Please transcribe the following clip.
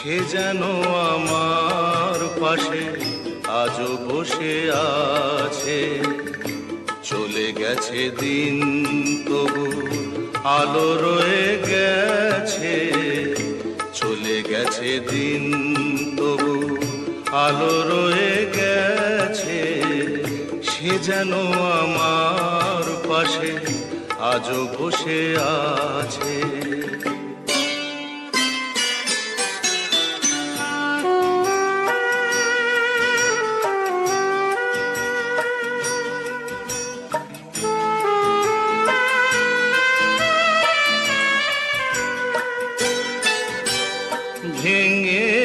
সে যেন আমার পাশে আজও বসে আছে। চলে গেছে দিন তবু আলো রয়ে গেছে, চলে গেছে দিন তবু আলো রয়ে গেছে। সে যেন আমার পাশে আজও বসে আছে। ভেঙে